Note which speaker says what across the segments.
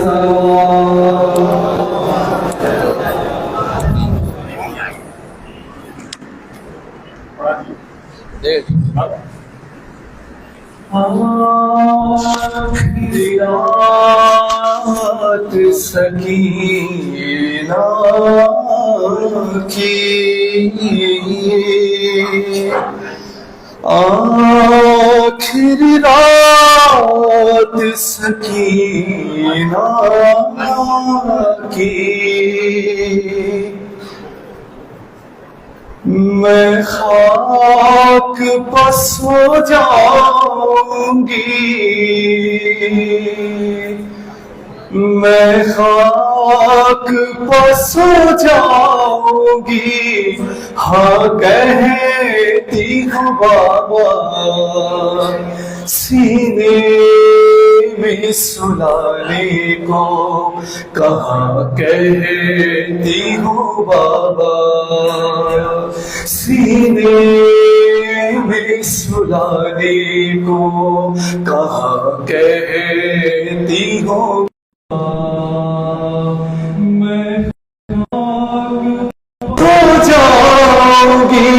Speaker 1: رات سکینہ کی آخری رات سکینہ کی میں خاک پر سو جاؤں گی، میں خاک پر سو جاؤں گی، ہاں کہتی ہوں بابا سینے میں سلانے کو، کہاں کہتی ہوں بابا سینے میں سلانے کو، کہاں کہتی ہوں میں ہو جاؤں گی،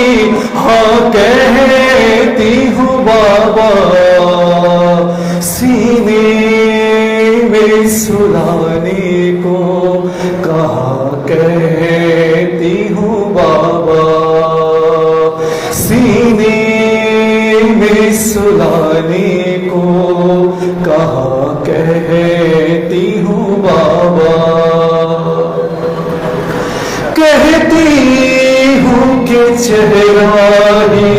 Speaker 1: ہاں کہتی ہوں بابا سینے میں سلانے کو، کہاں کہتی ہوں بابا سینے میں سلانے کو، کہاں کہتی ہوں بابا کہتی ہوں کہ چہرہ ہی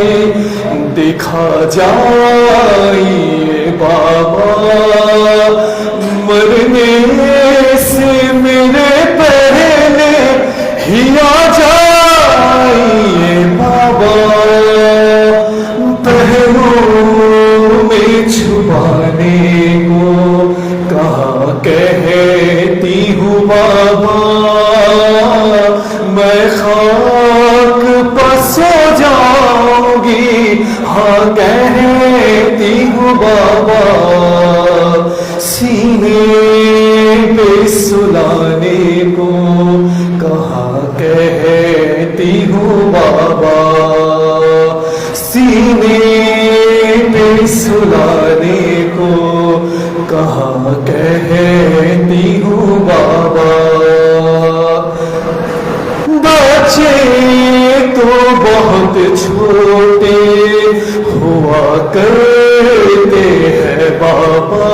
Speaker 1: دکھا جائیے بابا، مرنے سے میرے پہلے ہی آ جائیے بابا، پہلوں میں چھپانے کو، کہاں کہتی ہوں بابا میں خاک پر سو جاؤں گی، ہاں کہتی ہوں بابا سینے پہ سلانے کو، کہاں کہتی ہوں بابا سینے پہ سلانے کو، کہاں کہتی ہوں بابا بچے تو بہت چھوٹے ہوا کرتے ہیں بابا،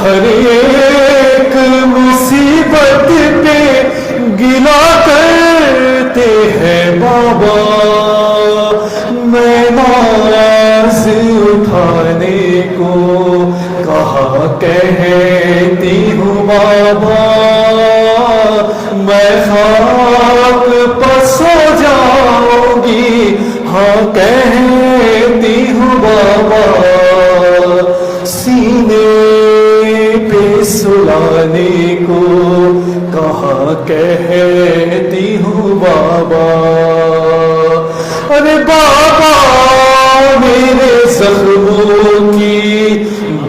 Speaker 1: ہر ایک مصیبت پہ گلا کرتے ہیں بابا، میں ناز اٹھانے کو، کہاں کہتی ہوں بابا میں خاک پر سو جاؤں گی، ہاں کہتی ہوں بابا سینے پہ سلانے کو، کہاں کہتی ہوں بابا ارے بابا میرے زخموں کی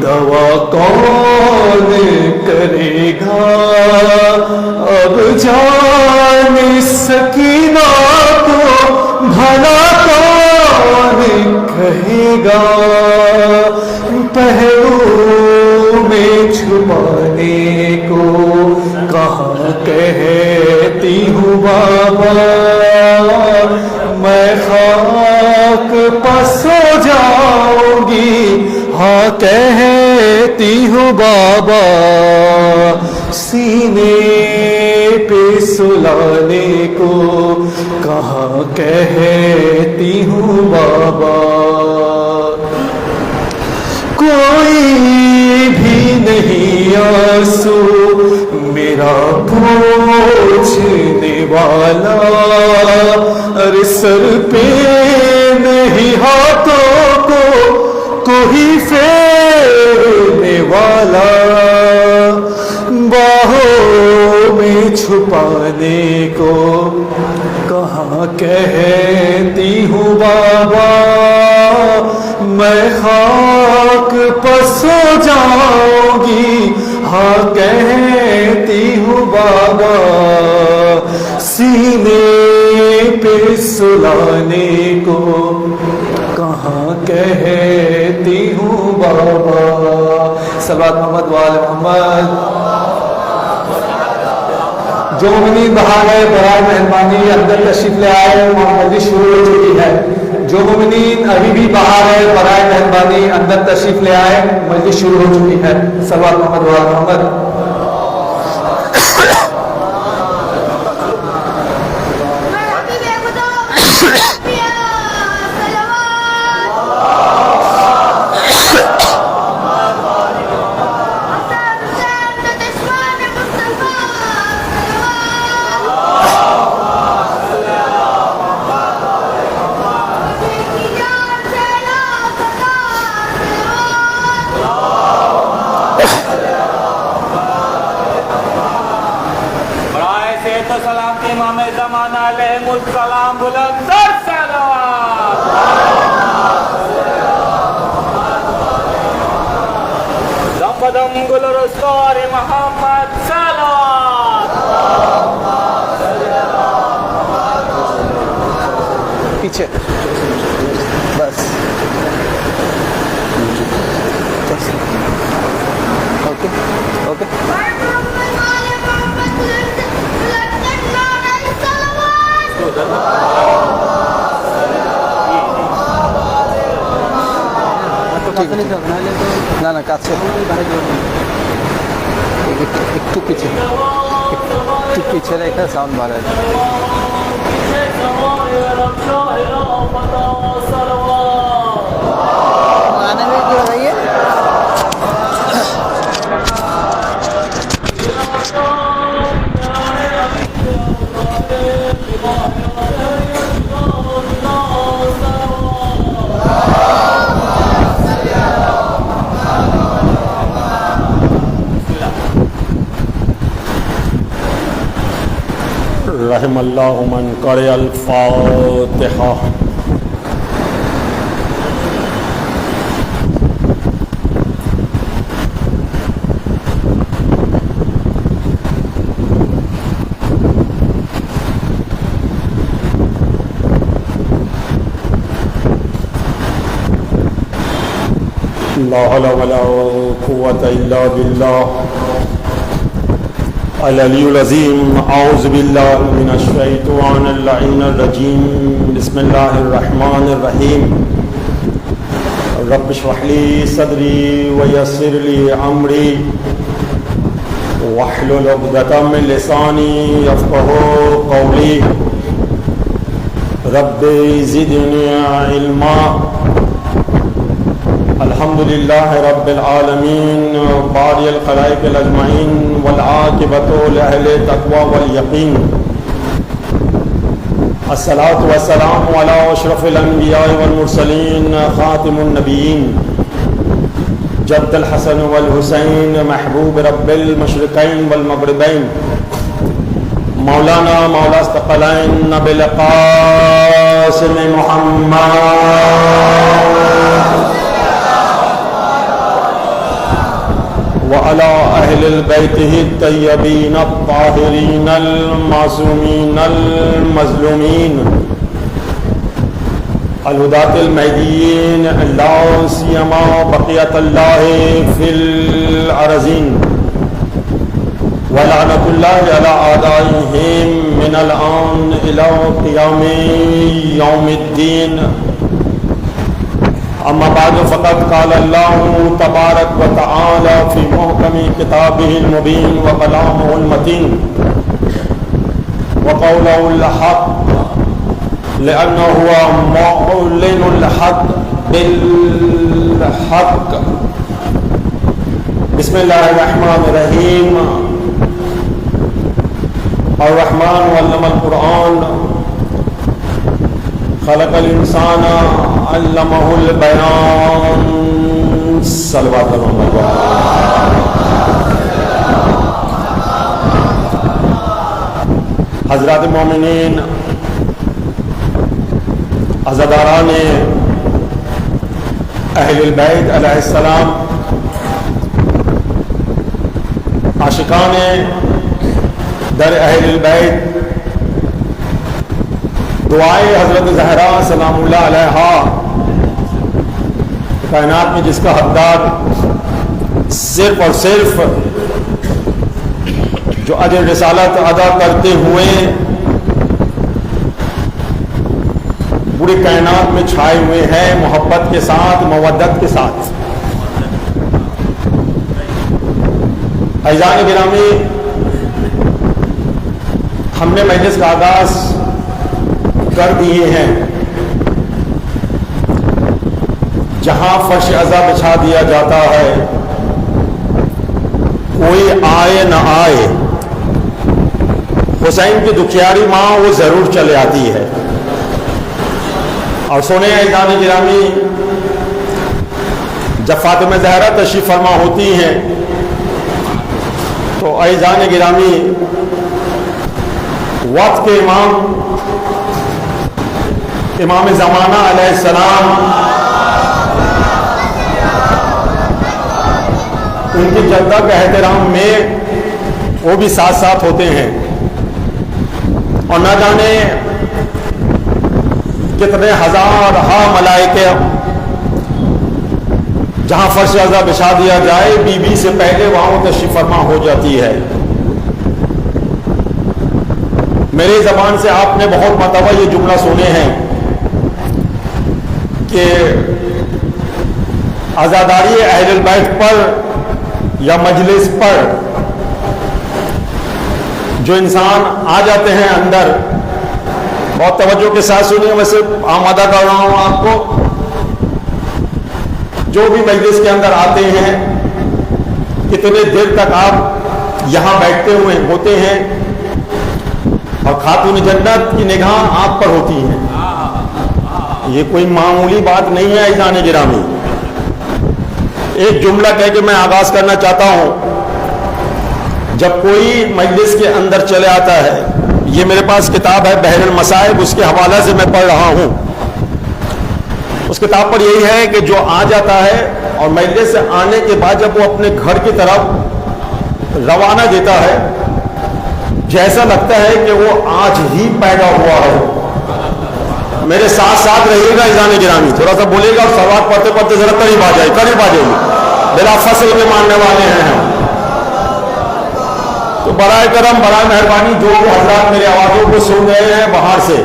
Speaker 1: دوا کون کرے گا، اب جان سکینہ کو بھلا کون کہے گا، پہلوں میں چھپانے کو، کہاں کہتی ہوں بابا میں خاک پر سو جاؤں گی، ہاں کہتی ہوں بابا سینے پہ سلانے کو، کہاں کہتی ہوں بابا کوئی بھی نہیں آنسو میرا پوچھنے والا، ارے سر پہ نہیں ہاتھوں کو کوئی پھیرنے والا، باہوں میں چھپانے کو، کہاں کہتی ہوں بابا میں خاک پر سو جاؤں گی، کہاں کہتی ہوں بابا سینے پہ سلانے کو کہاں کہتی ہوں بابا صلوات محمد وآل محمد جو مومنین باہر ہے برائے مہربانی اندر تشریف لے آئے مجلس شروع ہو چکی ہے جو مومنین ابھی بھی باہر ہے برائے مہربانی اندر تشریف لے آئے مجلس شروع ہو چکی ہے صلوات محمد وآل محمد
Speaker 2: السلام بلند صلوات دم بدم گل رسول محمد صلوات
Speaker 1: پیچھے بس اوکے اوکے না না কাছে একটু পিছিয়ে রেখে সাউন্ড বাড়ায়
Speaker 3: رحم اللہ من قرأ الفاتحہ لا حول ولا قوة الا باللہ العلی العظیم اعوذ باللہ من الشیطان اللعین الرجیم بسم اللہ الرحمن الرحیم رب اشرح لی صدری ویسر لی امری واحلل عقدۃ من لسانی یفقہوا قولی رب زدنی علما الحمد للہ رب العالمین باری الخلائق الاجمعین والعاقبۃ لأہل التقوی والیقین الصلاۃ والسلام علی اشرف الانبیاء والمرسلین خاتم النبیین جد الحسن والحسین محبوب رب المشرقین والمغربین مولانا مولا الثقلین بالقاسم محمد وعلى أهل البيته الطيبين الطاهرين المعصومين المظلومين الهداة المهديين لا سيما بقية الله في الأرضين ولعنة الله على أعدائهم من الآن إلى قيام يوم الدين اما بعد فقد قال الله تبارك وتعالى في محكم كتابه المبين وكلامه المتين وقوله الحق لأنه هو معلن الحق بالحق بسم الله الرحمن الرحيم الرحمن علم القرآن خلق الانسان علمہ البیان صلوات محمد حضرات مومنین عزاداران اہل البیت علیہ السلام عاشقان در اہل البیت دعائے حضرت زہرا سلام اللہ علیہا کائنات میں جس کا حقدار صرف اور صرف جو اجر رسالت ادا کرتے ہوئے پوری کائنات میں چھائے ہوئے ہیں محبت کے ساتھ مودت کے ساتھ. عزیزان گرامی، ہم نے مجلس کا آغاز کر دیے ہیں. جہاں فرش عزا بچھا دیا جاتا ہے، کوئی آئے نہ آئے، حسین کی دکھیاری ماں وہ ضرور چلے آتی ہے. اور سونے عزیزان گرامی، جب فاطمہ زہرا تشریف فرما ہوتی ہیں تو عزیزان گرامی وقت کے امام زمانہ علیہ السلام ان کی جدہ کے احترام میں وہ بھی ساتھ ساتھ ہوتے ہیں. اور نہ جانے کتنے ہزار ملائکے جہاں فرش عزا بچھا دیا جائے بی بی سے پہلے وہاں وہ تشریف فرما ہو جاتی ہے. میری زبان سے آپ نے بہت مرتبہ یہ جملہ سنے ہیں کہ عزاداری اہل البیت پر یا مجلس پر جو انسان آ جاتے ہیں اندر، بہت توجہ کے ساتھ سنیے، میں صرف آمادہ کر رہا ہوں آپ کو. جو بھی مجلس کے اندر آتے ہیں کتنے دیر تک آپ یہاں بیٹھتے ہوئے ہوتے ہیں اور خاتون جنت کی نگاہ آپ پر ہوتی ہے. یہ کوئی معمولی بات نہیں ہے عزیزان گرامی. ایک جملہ کہہ کے میں آغاز کرنا چاہتا ہوں. جب کوئی مجلس کے اندر چلے آتا ہے، یہ میرے پاس کتاب ہے بحر المصائب، اس کے حوالے سے میں پڑھ رہا ہوں. اس کتاب پر یہی ہے کہ جو آ جاتا ہے اور مجلس سے آنے کے بعد جب وہ اپنے گھر کی طرف روانہ دیتا ہے، جیسا لگتا ہے کہ وہ آج ہی پیدا ہوا ہے. میرے ساتھ ساتھ رہیے گا عزیزان گرامی، تھوڑا سا بولے گا اور سوال پڑھتے پڑھتے ذرا قریب آ جائے بلا فصل کے ماننے والے ہیں ہم. تو برائے کرم، برائے مہربانی، جو بھی حضرات میرے آوازوں کو سن رہے ہیں باہر سے،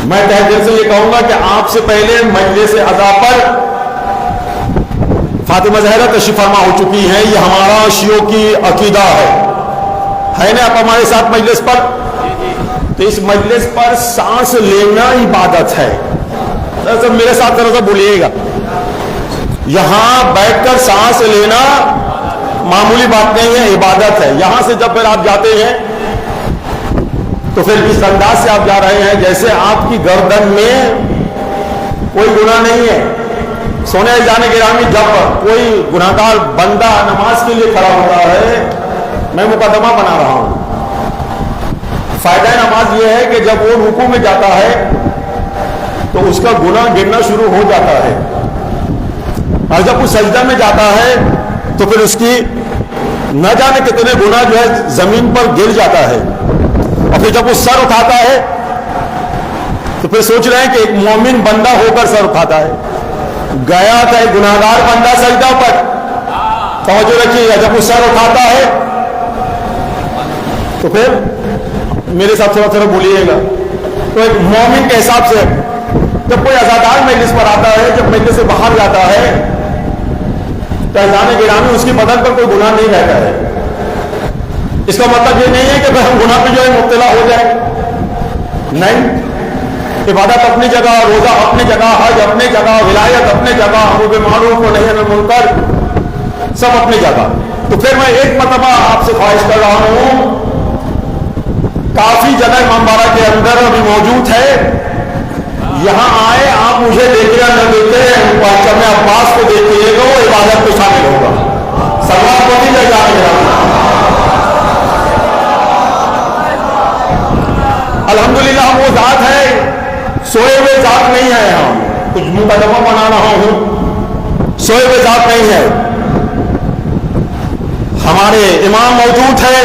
Speaker 3: میں تہ دل سے یہ کہوں گا کہ آپ سے پہلے مجلس عزا پر فاطمہ زہرا تشریف فرما ہو چکی ہیں. یہ ہمارا شیعوں کی عقیدہ ہے نا آپ ہمارے ساتھ مجلس پر. تو اس مجلس پر سانس لینا عبادت ہے. میرے ساتھ ذرا سا بولیے گا، یہاں بیٹھ کر سانس لینا معمولی بات نہیں ہے، عبادت ہے. یہاں سے جب پھر آپ جاتے ہیں تو پھر اس انداز سے آپ جا رہے ہیں جیسے آپ کی گردن میں کوئی گناہ نہیں ہے. سونے جانے گرامی، جب کوئی گناہگار بندہ نماز کے لیے کھڑا ہوتا ہے، میں مقدمہ بنا رہا ہوں، فائدہ نماز یہ ہے کہ جب وہ رکوع میں جاتا ہے تو اس کا گناہ گرنا شروع ہو جاتا ہے، اور جب وہ سجدہ میں جاتا ہے تو پھر اس کی نہ جانے کتنے گناہ جو ہے زمین پر گر جاتا ہے. اور پھر جب وہ سر اٹھاتا ہے تو پھر سوچ رہے ہیں کہ ایک مومن بندہ ہو کر سر اٹھاتا ہے. گیا تھا ایک گناہگار بندہ سجدہ پر، توجہ رکھیے گا، جب وہ سر اٹھاتا ہے تو پھر میرے ساتھ تھوڑا تھوڑا بولیے گا. تو ایک مومن کے حساب سے جب کوئی عزادار مجلس پر آتا ہے، جب مجلس سے باہر جاتا ہے تو عزیزان گرامی اس کی بدن پر کوئی گناہ نہیں رہتا ہے. اس کا مطلب یہ نہیں ہے کہ ہم گناہ پہ جو ہے مبتلا ہو جائے، نہیں. عبادت اپنی جگہ، روزہ اپنی جگہ، حج اپنی جگہ، ولایت اپنی جگہ، امر بالمعروف و نہی عن المنکر سب اپنی جگہ. تو پھر میں ایک مرتبہ آپ سے خواہش کر رہا ہوں، کافی جگہ امام باڑہ کے اندر ابھی موجود ہے، یہاں آئے، آپ مجھے دیکھے یا نہ دیکھے، پرچم عباس کو دیکھیے گا، وہ عبادت میں شامل ہوگا. سلام پڑھی جائے گا. الحمدللہ ہم وہ ذات ہے، سوئے ہوئے ذات نہیں ہے. ہم کچھ مقدمہ بنا رہا ہوں، سوئے ہوئے ذات نہیں ہے. ہمارے امام موجود ہے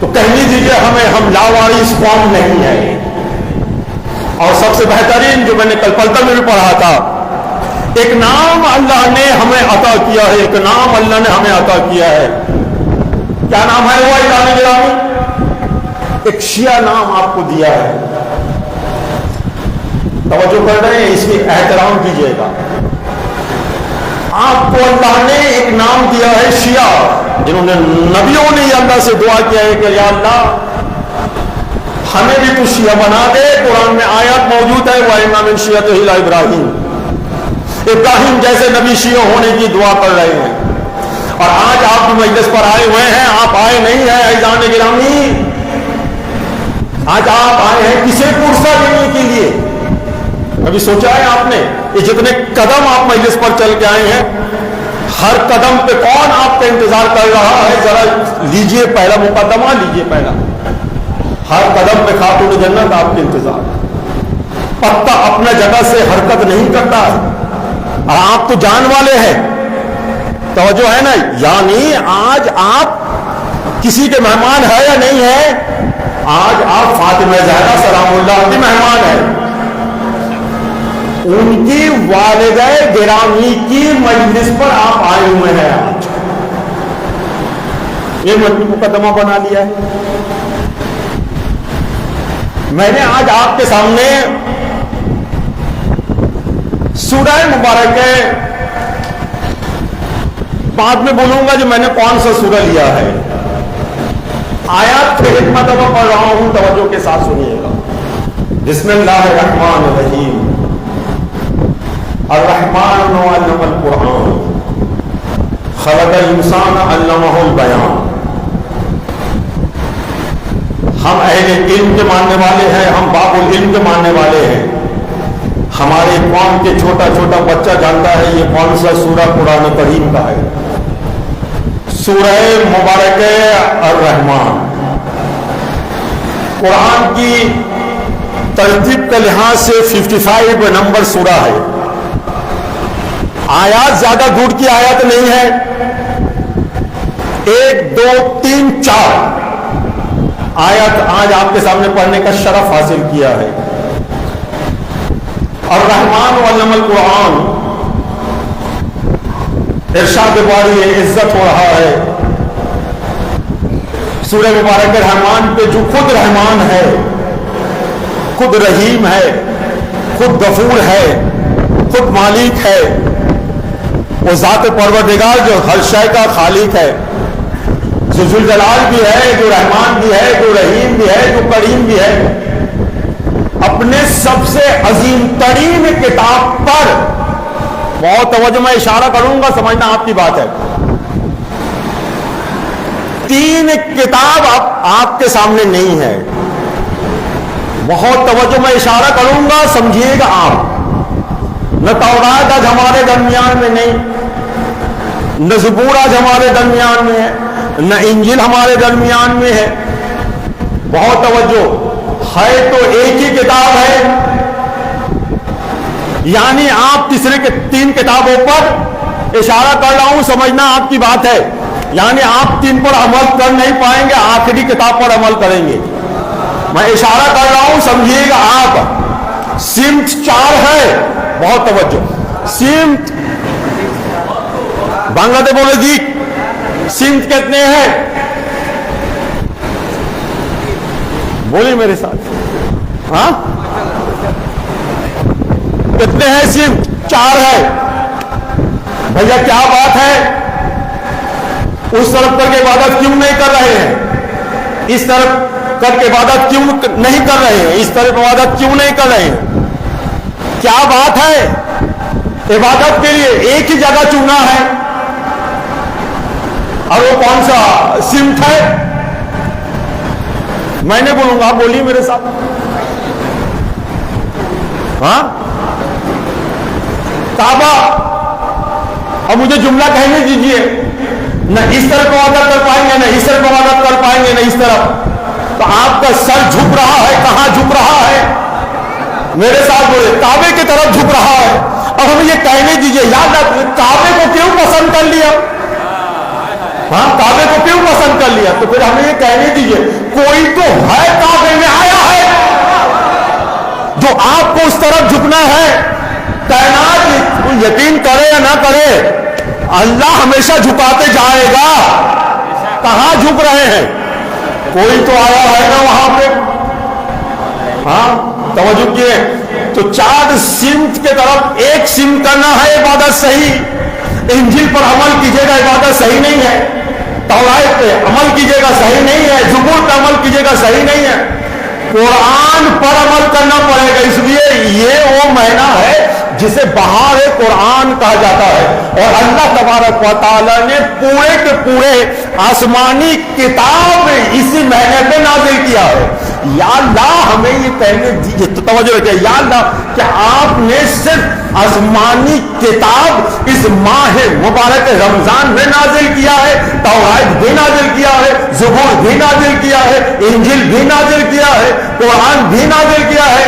Speaker 3: تو کہنے دیجیے ہمیں، ہم لاوارث قوم نہیں ہے۔ اور سب سے بہترین جو میں نے کل پلتن میں بھی پڑھا تھا، ایک نام اللہ نے ہمیں عطا کیا ہے، ایک نام اللہ نے ہمیں عطا کیا ہے۔ کیا نام ہے وہ اعلان گرامی؟ ایک شیعہ نام آپ کو دیا ہے۔ توجہ کر رہے ہیں، اس کی احترام کیجیے گا۔ آپ کو اللہ نے ایک نام دیا ہے شیعہ، جنہوں نے نبیوں نے اللہ سے دعا کیا ہے کہ یا اللہ ہمیں بھی تو شیعہ بنا دے۔ قرآن میں آیات موجود ہے وَإِنَّ مِن شِيَعَتِهِ لَإِبْرَاهِيمَ، ابراہیم جیسے نبی شیعہ ہونے کی دعا کر رہے ہیں۔ اور آج آپ بھی مجلس پر آئے ہوئے ہیں، آپ آئے نہیں ہیں اعزان گرامی، آج آپ آئے ہیں کسے پرسہ دینے کے لیے؟ کبھی سوچا ہے آپ نے یہ جتنے قدم آپ مجلس پر چل کے آئے ہیں، ہر قدم پہ کون آپ کا انتظار کر رہا ہے؟ ذرا لیجئے پہلا مقدمہ لیجئے پہلا۔ ہر قدم پہ خاتون جنت آپ کے انتظار، پتا اپنا جگہ سے حرکت نہیں کرتا ہے، اور آپ تو جان والے ہیں۔ توجہ ہے نا؟ یعنی آج آپ کسی کے مہمان ہے یا نہیں ہے؟ آج آپ فاطمہ زہرا سلام اللہ کی مہمان ہیں، ان کی والدہ گرامی کی مجلس پر آپ آئے ہوئے ہیں۔ آج یہ مقدمہ بنا لیا ہے۔ میں نے آج آپ کے سامنے سورہ مبارکہ بعد میں بولوں گا جو میں نے کون سا سورہ لیا ہے، آیات پھر ایک مرتبہ پڑھ رہا ہوں، توجہ کے ساتھ سنیے گا۔ بسم اللہ الرحمن الرحیم۔ الرحمن علم القرآن خلق الانسان علمہ البیان۔ ہم اہل علم کے ماننے والے ہیں، ہم باب العلم کے ماننے والے ہیں۔ ہمارے قوم کے چھوٹا چھوٹا بچہ جانتا ہے یہ کون سا سورہ قرآن کریم کا ہے، سورہ مبارکہ الرحمن۔ قرآن کی ترتیب کے لحاظ سے 55 نمبر سورہ ہے۔ آیات زیادہ دور کی آیات نہیں ہے، 1 2 3 4 آیت آج آپ کے سامنے پڑھنے کا شرف حاصل کیا ہے۔ اور رحمان علم القرآن، ارشاد باری عزت ہو رہا ہے سورہ مبارک رحمان پہ، جو خود رحمان ہے، خود رحیم ہے، خود غفور ہے، خود مالک ہے، وہ ذات پروردگار جو ہر شے کا خالق ہے، جو ذوالجلال بھی ہے، جو رحمان بھی ہے، جو رحیم بھی ہے، جو کریم بھی ہے، اپنے سب سے عظیم ترین کتاب پر، بہت توجہ میں اشارہ کروں گا سمجھنا آپ کی بات ہے، 3 کتاب آپ کے سامنے نہیں ہے، بہت توجہ میں اشارہ کروں گا سمجھیے گا آپ۔ نہ تورات آج ہمارے درمیان میں نہیں، نہ زبور آج ہمارے درمیان میں ہے، نہ انجیل ہمارے درمیان میں ہے، بہت توجہ ہے، تو ایک ہی کتاب ہے۔ یعنی آپ تیسرے کے 3 کتابوں پر اشارہ کر رہا ہوں، سمجھنا آپ کی بات ہے، یعنی آپ 3 پر عمل کر نہیں پائیں گے، آخری کتاب پر عمل کریں گے۔ میں اشارہ کر رہا ہوں سمجھیے گا آپ، سمت 4 ہے، بہت توجہ، سمت بنگلہ دیش بولے جی سمت کتنے ہیں؟ بولیے میرے ساتھ، ہاں کتنے ہیں؟ سمت 4 ہے۔ بھیا کیا بات ہے؟ اس طرف کر کے عبادت کیوں نہیں کر رہے ہیں؟ اس طرف کر کے عبادت کیوں نہیں کر رہے ہیں؟ اس طرف عبادت کیوں نہیں کر رہے ہیں؟ کیا بات ہے؟ عبادت کے لیے ایک ہی جگہ چنا ہے، اور وہ کون سا سمت ہے؟ میں نے بولوں گا، بولیے میرے ساتھ، ہاں کعبہ۔ اور مجھے جملہ کہنے دیجئے، نہ اس طرف عبادت کر پائیں گے، نہ اس طرف عبادت کر پائیں گے، نہ اس طرف، تو آپ کا سر جھک رہا ہے، کہاں جھک رہا ہے؟ میرے ساتھ بولے، کعبے کی طرف جھک رہا ہے۔ اب ہمیں یہ کہنے دیجئے، یاد رکھ کعبے کو کیوں پسند کر لیا؟ ہاں کعبے کو کیوں پسند کر لیا؟ تو پھر ہمیں یہ کہنے دیجیے کوئی تو ہے کعبے میں آیا ہے جو آپ کو اس طرف جھکنا ہے. کائنات یقین کرے یا نہ کرے اللہ ہمیشہ جھکاتے جائے گا. کہاں جھک رہے ہیں؟ کوئی تو آیا ہے نا وہاں پہ. ہاں توجہ کیے. تو 4 سمت کے طرف ایک سمت کرنا ہے عبادت صحیح. انجیل پر عمل کیجیے گا عبادت صحیح نہیں ہے. توراۃ پہ عمل کیجیے گا صحیح نہیں ہے. زبور پہ عمل کیجیے گا صحیح نہیں ہے. قرآن پر عمل کرنا پڑے گا. اس لیے یہ وہ مہینہ ہے جسے بہار قرآن کہا جاتا ہے. اور اللہ تبارک و تعالیٰ نے پورے کے پورے آسمانی کتاب اسی مہینے پہ نازل کیا ہے. یا اللہ ہمیں یہ کہنے دیجیے تو توجہ رکھیں. یا اللہ کہ آپ نے صرف آسمانی کتاب اس ماہ مبارک رمضان میں نازل کیا ہے. توراۃ بھی نازل کیا ہے. زبور بھی نازل کیا ہے. انجیل بھی نازل کیا ہے. قرآن بھی نازل کیا ہے.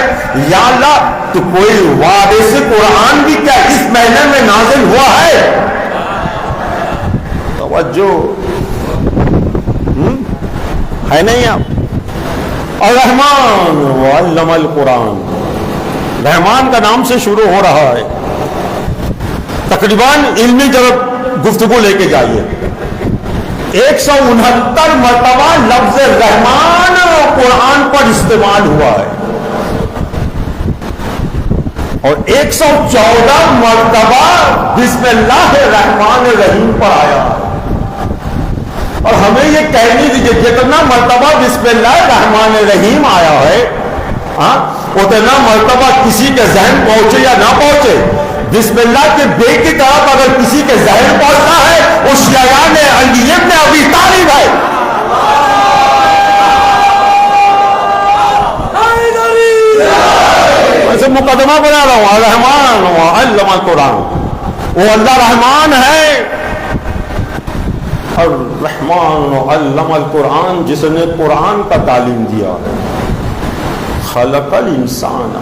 Speaker 3: یا اللہ تو کوئی وارث قرآن بھی کیا اس مہینے میں نازل ہوا ہے؟ توجہ ہے نہیں آپ. الرحمن وعلم القرآن. رحمان کا نام سے شروع ہو رہا ہے. تقریباً علمی جب گفتگو لے کے جائیے 169 مرتبہ لفظ رحمان قرآن پر استعمال ہوا ہے اور 114 مرتبہ بسم اللہ الرحمن الرحیم پر آیا ہے. اور ہمیں یہ کہنے دیجیے جتنا مرتبہ بسم اللہ الرحمن الرحیم آیا ہے اتنا مرتبہ کسی کے ذہن پہنچے یا نہ پہنچے بسم اللہ کے بے کی طرف اگر کسی کے ذہن پہنچتا ہے وہ شیعان علی ابن ابی طالب ہے. ایسے مقدمہ بنا رہا ہوں. الرحمن وعلم القرآن. وہ اللہ رحمان ہے. الرحمن علم القرآن جس نے قرآن کا تعلیم دیا. خلق الانسان.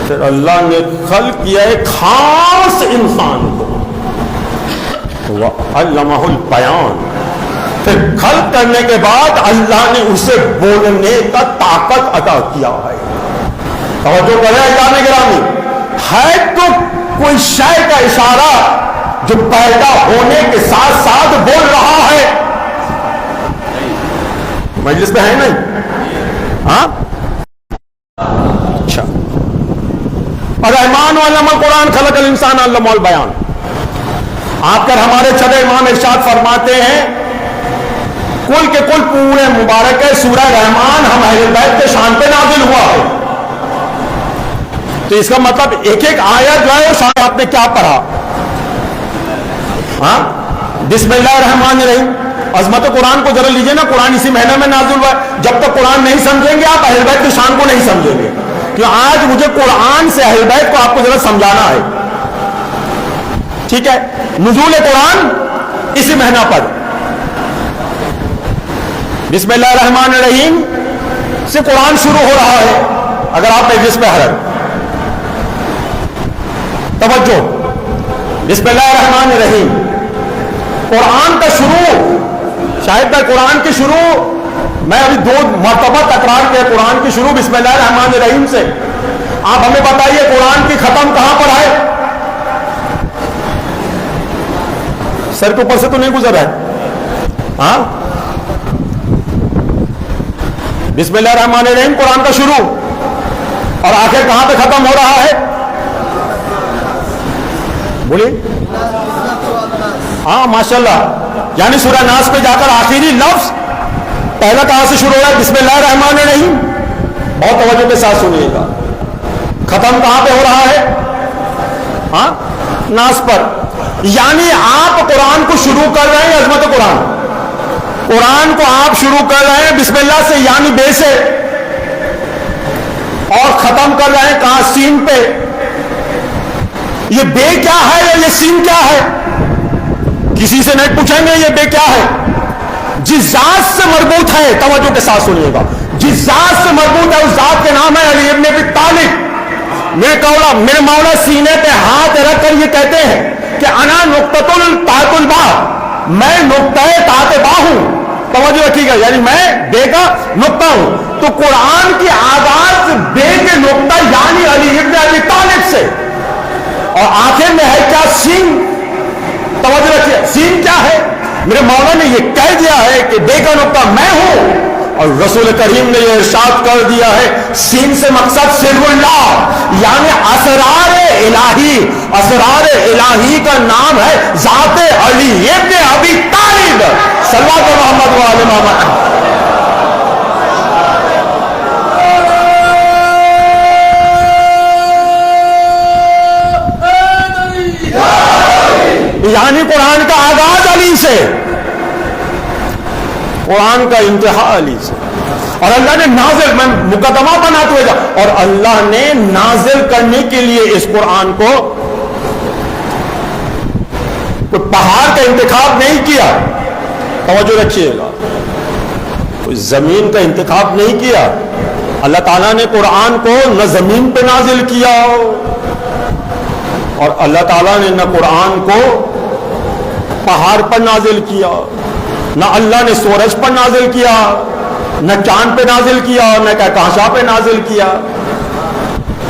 Speaker 3: پھر اللہ نے خلق کیا ایک خاص انسان کو. وعلمہ البیان. پھر خلق کرنے کے بعد اللہ نے اسے بولنے کا طاقت عطا کیا ہے. توجہ کریں احترام گرامی. ہے تو کوئی شے کا اشارہ جو پیدا ہونے کے ساتھ ساتھ بول رہا ہے. مجلس میں ہے نہیں؟ ہاں اچھا. الرحمن علم القرآن خلق الانسان علمہ البیان. آپ کر ہمارے چھٹے امام ارشاد فرماتے ہیں کل کے کل پورے مبارک ہے سورہ رحمان ہم اہل بیت کے شان پہ نازل ہوا ہے. تو اس کا مطلب ایک ایک آیت جو ہے وہ شان آپ نے کیا پڑھا. ہاں بسم اللہ الرحمن الرحیم. عظمت قرآن کو ذرا لیجئے نا. قرآن اسی مہینے میں نازل ہوا ہے. جب تک قرآن نہیں سمجھیں گے آپ اہل بیت کی شان کو نہیں سمجھیں گے. کہ آج مجھے قرآن سے اہل بیت کو آپ کو ذرا سمجھانا ہے. ٹھیک ہے. نزول قرآن اسی مہینہ پر بسم اللہ الرحمن الرحیم سے قرآن شروع ہو رہا ہے. اگر آپ مجلس پہ حضرت توجہ. بسم اللہ الرحمن الرحیم قرآن کا شروع. شاید قرآن کی شروع میں ابھی 2 مرتبہ تکرار کیا. قرآن کی شروع بسم اللہ الرحمن الرحیم سے. آپ ہمیں بتائیے قرآن کی ختم کہاں پر ہے؟ سر کے اوپر سے تو نہیں گزر رہا ہے. ہاں بسم اللہ الرحمن الرحیم قرآن کا شروع اور آخر کہاں پہ ختم ہو رہا ہے؟ بولیے. ہاں ماشاءاللہ. یعنی سورہ ناس پہ جا کر آخری لفظ پہلا کہاں سے شروع ہو رہا ہے؟ بسم اللہ الرحمن الرحیم. بہت توجہ کے ساتھ سنیے گا. ختم کہاں پہ ہو رہا ہے؟ ہاں ناس پر. یعنی آپ قرآن کو شروع کر رہے ہیں عظمت قرآن. قرآن کو آپ شروع کر رہے ہیں بسم اللہ سے یعنی بے سے اور ختم کر رہے ہیں کہاں؟ سین پہ. یہ بے کیا ہے یا یہ سین کیا ہے؟ کسی سے نہیں پوچھیں گے یہ بے کیا ہے. جس ذات سے مربوط ہے توجہ کے ساتھ سنیے گا. جس ذات سے مربوط ہے اس ذات کے نام ہے علی ابن ابی طالب. میرے مولا سینے پہ ہاتھ رکھ کر یہ کہتے ہیں کہ انا نقطۃ تحت البحر. میں نقطۂ تاتباہ ہوں. توجہ رکھیے گا, یعنی میں بے کا نقطہ ہوں. تو قرآن کی آغاز بے کے نقطہ یعنی علی ابن ابی طالب سے, اور آخر میں ہے کیا؟ سین. توجہ رکھیے, سین کیا ہے؟ میرے مولا نے یہ کہہ دیا ہے کہ بے کا نقطہ میں ہوں, اور رسول کریم نے یہ ارشاد کر دیا ہے سین سے مقصد سر اللہ, یعنی اسرار الہی. اسرار الہی کا نام ہے ذات علی ابن ابی طالب صلوات محمد و آل محمد. یعنی قرآن کا آغاز علی سے, قرآن کا انتہا علی سے. اور اللہ نے نازل, میں مقدمہ بناتے ہوئے جا, اور اللہ نے نازل کرنے کے لیے اس قرآن کو کوئی پہاڑ کا انتخاب نہیں کیا. توجہ رکھیے گا, کوئی زمین کا انتخاب نہیں کیا. اللہ تعالیٰ نے قرآن کو نہ زمین پہ نازل کیا, اور اللہ تعالیٰ نے نہ قرآن کو پہاڑ پر نازل کیا, نہ اللہ نے سورج پر نازل کیا, نہ چاند پہ نازل کیا, نہ کہکشاں پہ نازل کیا.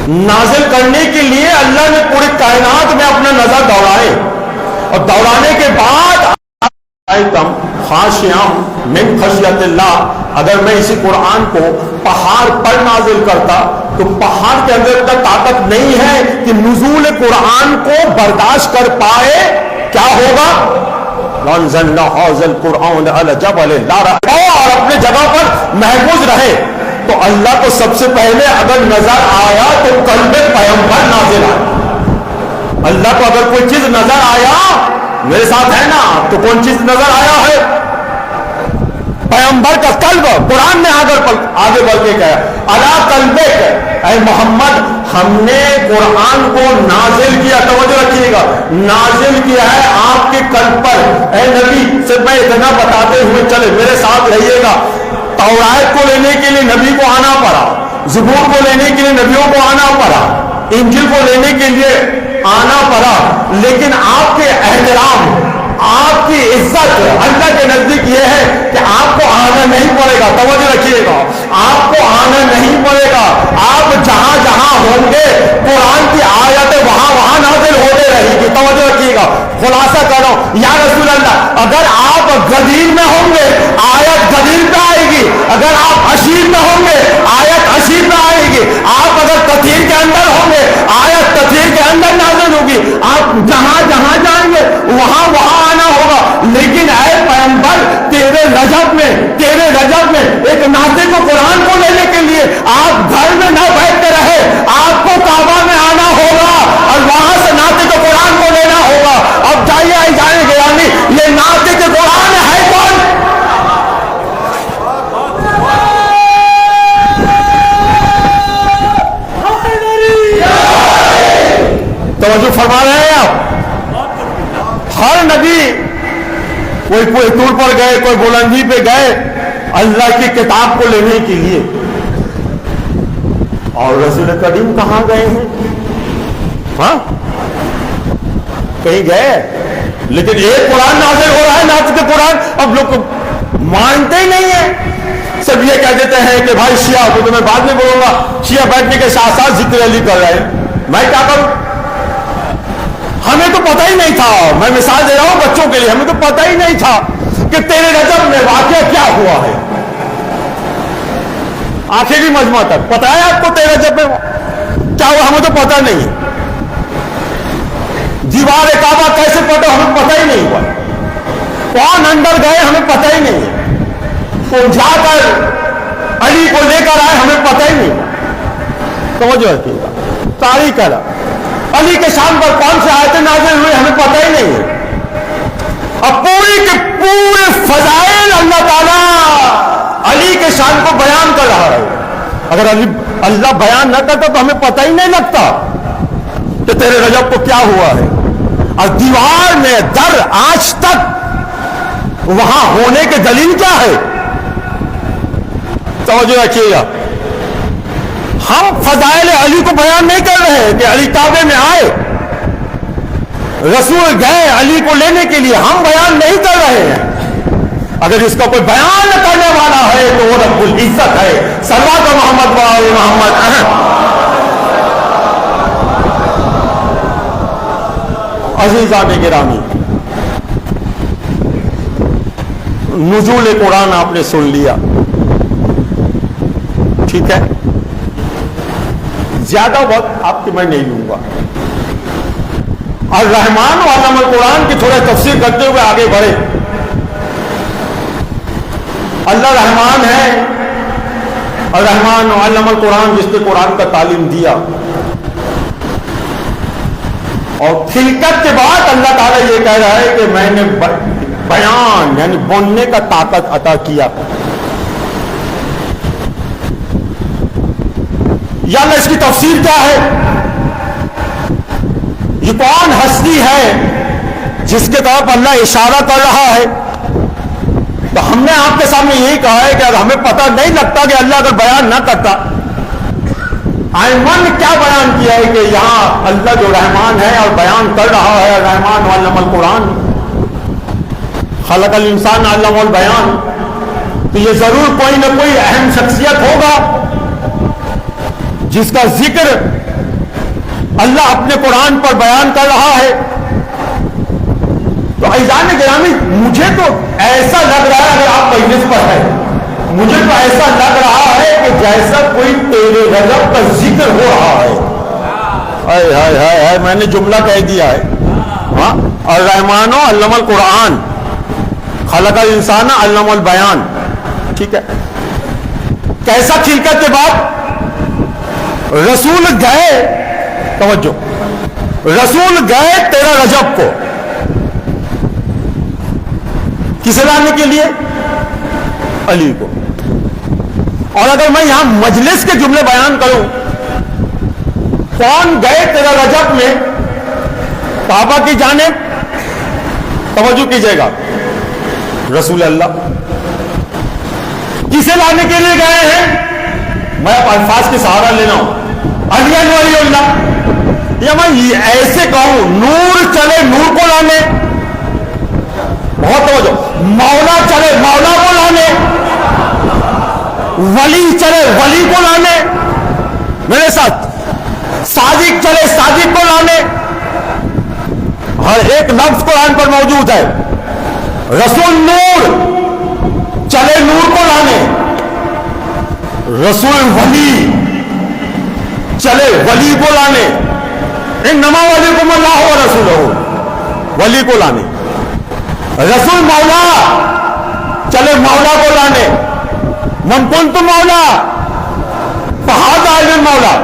Speaker 3: نازل کرنے کے لیے اللہ نے پوری کائنات میں اپنا نظر دوڑائے, اور دوڑانے کے بعد خاشعاً من خشیت اللہ, اگر میں اسی قرآن کو پہاڑ پر نازل کرتا تو پہاڑ کے اندر اتنا طاقت نہیں ہے کہ نزول قرآن کو برداشت کر پائے. کیا ہوگا؟ لَنزَلْنَا هَذَا الْقُرْآنَ عَلَى جَبَلٍ لَا رَأَيْتَ, اور اپنے جگہ پر محفوظ رہے. تو اللہ کو سب سے پہلے اگر نظر آیا تو قلب پیغمبر نازل آیا. اللہ کو اگر کوئی چیز نظر آیا, میرے ساتھ ہے نا, تو کون چیز نظر آیا ہے؟ پیغمبر کا قلب. قرآن نے آگے بڑھ کے کہا علی قلبک, اے محمد ہم نے قرآن کو نازل کیا. توجہ رکھیے گا, نازل کیا ہے آپ کے قلب پر. اے نبی سے میں اتنا بتاتے ہوئے چلے, میرے ساتھ رہیے گا. تورات کو لینے کے لیے نبی کو آنا پڑا, زبور کو لینے کے لیے نبیوں کو آنا پڑا, انجیل کو لینے کے لیے آنا پڑا, لیکن آپ کے احترام, آپ کی عزت اللہ کے نزدیک یہ ہے کہ آپ کو آنا نہیں پڑے گا. توجہ رکھیے گا, آپ کو آنا نہیں پڑے گا. آپ جہاں جہاں ہوں گے قرآن کی آیتیں وہاں نازل ہوتے رہے گی. توجہ رکھیے گا, خلاصہ کرو یا رسول اللہ, اگر آپ غدیر میں ہوں گے آیت غدیر پہ آئے گی, اگر آپ اشیر میں ہوں گے آیت اشیر پہ آئے گی, آپ اگر تطہیر کے اندر ہوں گے آیت تطہیر کے اندر نازل ہوگی. آپ جہاں جہاں جائیں گے وہاں آنا ہوگا. لیکن اے پیغمبر تیرے رجب میں ایک ناطق کو قرآن کو لینے کے لیے آپ گھر میں نہ بیٹھ کے رہے, آپ کو کعبہ میں آنا ہوگا اور وہاں سے ناطق کو قرآن کو لینا ہوگا. اب جائیں گے, یعنی یہ ناطق قرآن ہے کون؟ توجہ فرما رہے ہیں آپ. ہر نبی کوئی طور پر گئے, کوئی بلندی پہ گئے اللہ کی کتاب کو لینے کے لیے, اور رسول کریم کہاں گئے ہیں؟ ہاں کہیں گئے, لیکن ایک قرآن نازل ہو رہا ہے, نازل کے قرآن. اب لوگ مانتے ہی نہیں ہیں, سب یہ کہہ دیتے ہیں کہ بھائی شیعہ کو تو میں بعد میں بولوں گا, شیعہ بیٹھنے کے ساتھ ساتھ ذکر علی کر رہے ہیں. میں کیا کروں؟ ہمیں تو پتہ ہی نہیں تھا, میں مثال دے رہا ہوں بچوں کے لیے, ہمیں تو پتہ ہی نہیں تھا کہ تیرے رجب میں واقعہ کیا ہوا ہے. آخری مجمع تک پتہ ہے آپ کو تیرے رجب میں کیا ہوا؟ ہمیں تو پتہ نہیں. دیوار کعبہ کیسے پڑا ہمیں پتہ ہی نہیں ہوا, کون اندر گئے ہمیں پتہ ہی نہیں ہے, کون جا کر علی کو لے کر آئے ہمیں پتہ ہی نہیں. توجہ رکھیے گا, تاریخ کرا علی کے شان پر کون سے آیتیں نازل ہوئی ہمیں پتہ ہی نہیں ہے. اب پوری کے پورے فضائل اللہ تعالیٰ علی کے شان کو بیان کر رہا ہے. اگر اللہ بیان نہ کرتا تو ہمیں پتہ ہی نہیں لگتا کہ تیرے رجب کو کیا ہوا ہے. اور دیوار میں در آج تک وہاں ہونے کے دلیل کیا ہے؟ توجہ رکھیے گا, ہم فضائل علی کو بیان نہیں کر رہے کہ علی کعبے میں آئے, رسول گئے علی کو لینے کے لیے، ہم بیان نہیں کر رہے ہیں۔ اگر اس کا کوئی بیان کرنے والا ہے تو وہ رب العزت ہے۔ صلوات محمد و آل محمد۔ عزیزان گرامی، نزول قرآن آپ نے سن لیا، ٹھیک ہے؟ زیادہ وقت آپ کی میں نہیں لوں گا۔ الرحمن و علم القرآن کی تھوڑا تفسیر کرتے ہوئے آگے بڑھے۔ اللہ رحمان ہے، الرحمن و علم القرآن، جس نے قرآن کا تعلیم دیا، اور خلقت کے بعد اللہ تعالیٰ یہ کہہ رہا ہے کہ میں نے بیان یعنی بولنے کا طاقت عطا کیا۔ یا اللہ اس کی تفسیر کیا ہے؟ یہ کون ہستی ہے جس کے طرف اللہ اشارہ کر رہا ہے؟ تو ہم نے آپ کے سامنے یہی کہا ہے کہ اگر ہمیں پتہ نہیں لگتا کہ اللہ اگر بیان نہ کرتا، ایمن نے کیا بیان کیا ہے کہ یہاں اللہ جو رحمان ہے اور بیان کر رہا ہے، رحمان علم القرآن، خلق الانسان علم البیان، تو یہ ضرور کوئی نہ کوئی اہم شخصیت ہوگا جس کا ذکر اللہ اپنے قرآن پر بیان کر رہا ہے۔ تو عزیزان گرامی، مجھے تو ایسا لگ رہا ہے کہ آپ مجلس پر ہے، مجھے تو ایسا لگ رہا ہے کہ جیسا کوئی تیرے رجب کا ذکر ہو رہا ہے۔ ہائے ہائے ہائے، میں نے جملہ کہہ دیا ہے۔ ہاں، الرحمن علم القرآن، خلق الانسان علم البیان، ٹھیک ہے؟ کیسا خلقت کے بعد رسول گئے، توجہ، رسول گئے 13 رجب کو، کسے لانے کے لیے؟ علی کو۔ اور اگر میں یہاں مجلس کے جملے بیان کروں، کون گئے 13 رجب میں کعبہ کی جانب؟ توجہ کیجئے گا، رسول اللہ۔ کسے لانے کے لیے گئے ہیں؟ میں اب الفاظ کی سہارا لینا ہوں، علی ولی اللہ، یا میں ایسے کہوں نور چلے نور کو لانے، بہت توجہ، مولا چلے مولا کو لانے، ولی چلے ولی کو لانے، میرے ساتھ صادق چلے صادق کو لانے، ہر ایک لفظ قرآن پر موجود ہے۔ رسول نور چلے نور کو لانے، رسول ولی چلے ولی کو لانے، انما ولیکم اللہ و رسولہ، ولی کو لانے، رسول مولا چلے مولا کو لانے، من کنت مولا فہذا المولا۔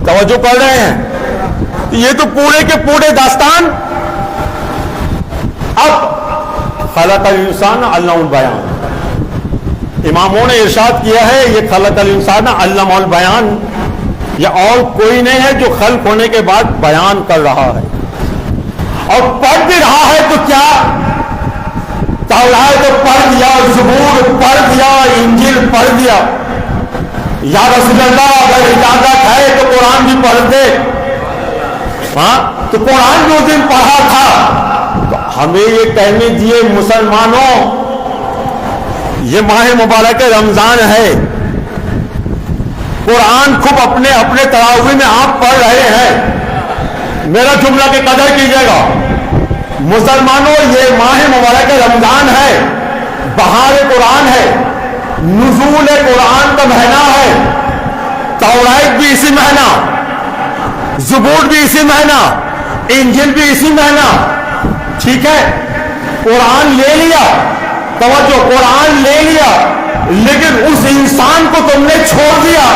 Speaker 3: توجہ کر رہے ہیں؟ یہ تو پورے کے پورے داستان۔ اب خلق الانسان علم البیان، اماموں نے ارشاد کیا ہے یہ خلق الانسان علم البیان، یہ اور کوئی نہیں ہے جو خلق ہونے کے بعد بیان کر رہا ہے، اور پڑھ بھی رہا ہے۔ تو کیا تورات پڑھ دیا، زبور پڑھ دیا، انجیل پڑھ دیا، یا رسول اللہ اگر اجازت ہے تو قرآن بھی پڑھ دے۔ ہاں، تو قرآن جو دن پڑھا تھا، تو ہمیں یہ کہنے دیے مسلمانوں، یہ ماہ مبارک رمضان ہے، قرآن خوب اپنے اپنے تراویح میں آپ پڑھ رہے ہیں، میرا جملہ کی قدر کیجیے گا۔ مسلمانوں، یہ ماہ مبارک رمضان ہے، بہار قرآن ہے، نزول قرآن کا مہینہ ہے، تورات بھی اسی مہینہ، زبور بھی اسی مہینہ، انجیل بھی اسی مہینہ، ٹھیک ہے؟ قرآن لے لیا، توجہ، قرآن لے لیا، لیکن اس انسان کو تم نے چھوڑ دیا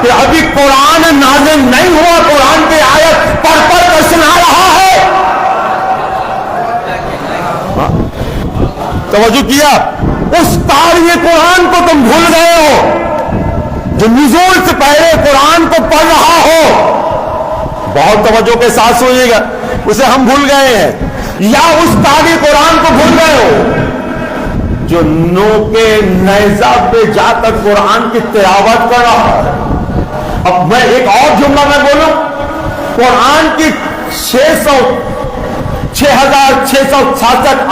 Speaker 3: کہ ابھی قرآن نازل نہیں ہوا، قرآن کی آیت پڑھ پڑھ کر سنا رہا ہے۔ توجہ کیا؟ اس قاری قرآن کو تم بھول گئے ہو جو نزول سے پہلے قرآن کو پڑھ رہا ہو۔ بہت توجہ کے ساتھ سنیے گا، اسے ہم بھول گئے ہیں، یا اس قاری قرآن کو بھول گئے ہو جو نو کے نیزہ پہ جا کر قرآن کی تلاوت کر رہا ہے۔ اب میں ایک اور جملہ میں بولوں، قرآن کی 6666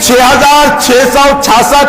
Speaker 3: 6666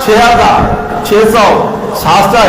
Speaker 3: 6666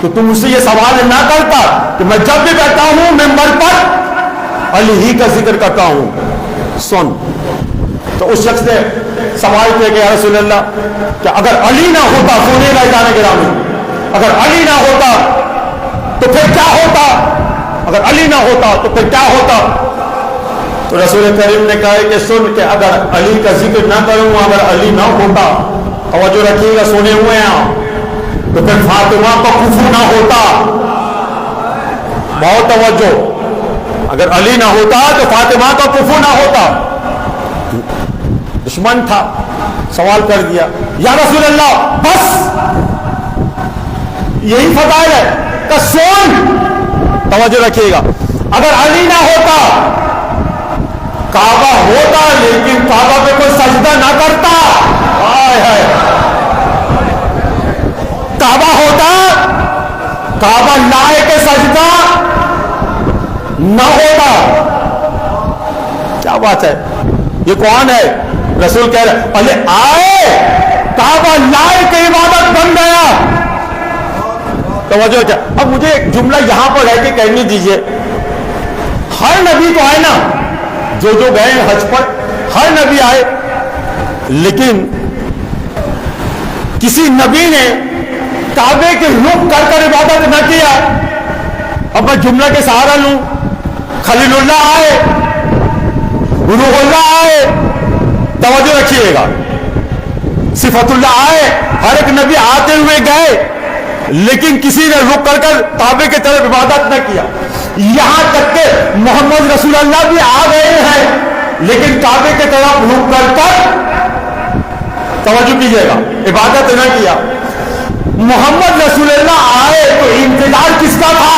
Speaker 3: تو تم مجھ سے یہ سوال نہ کرتا کہ میں جب بھی بیٹھتا ہوں ممبر پر علی ہی کا ذکر کرتا ہوں. سن. تو اس شخص نے سوال کیا کہ یا رسول اللہ کہ اگر علی نہ ہوتا, سونے کا جانے گرامی, اگر علی نہ ہوتا تو پھر کیا ہوتا, اگر علی نہ ہوتا تو پھر کیا ہوتا؟ تو رسول کریم نے کہا کہ سن کہ اگر علی کا ذکر نہ کروں, اگر علی نہ ہوتا, توجہ رکھیے گا, سنے ہوئے ہیں, تو پھر فاطمہ کا کفر نہ ہوتا. بہت توجہ, اگر علی نہ ہوتا تو فاطمہ کا کفر نہ ہوتا. دشمن تھا, سوال کر دیا یا رسول اللہ بس یہی فضائل ہے کہ سن. توجہ رکھیے گا, اگر علی نہ ہوتا, کعبہ ہوتا لیکن کعبہ پہ کوئی سجدہ نہ کرتا, کعبہ ہوتا, کعبہ لائے کے سجدہ نہ ہوتا. کیا بات ہے, یہ کون ہے؟ رسول کہہ رہے پہلے آئے, کعبہ لائے کے عبادت بن گیا. توجہ کیا. اب مجھے ایک جملہ یہاں پر رہ کے کہنے دیجئے, ہر نبی تو آئے نا, جو گئے حج پر ہر نبی آئے, لیکن کسی نبی نے کعبے کے رخ کر عبادت نہ کیا. اب میں جملہ کے سہارا لوں, خلیل اللہ آئے, روح اللہ آئے, توجہ رکھیے گا, صفت اللہ آئے, ہر ایک نبی آتے ہوئے گئے, لیکن کسی نے رک کر کعبے کی طرف عبادت نہ کیا. یہاں تک کہ محمد رسول اللہ بھی آ گئے ہیں, لیکن کعبے کی طرف رک کر توجہ کیجیے گا عبادت نہ کیا. محمد رسول اللہ آئے تو انتظار کس کا تھا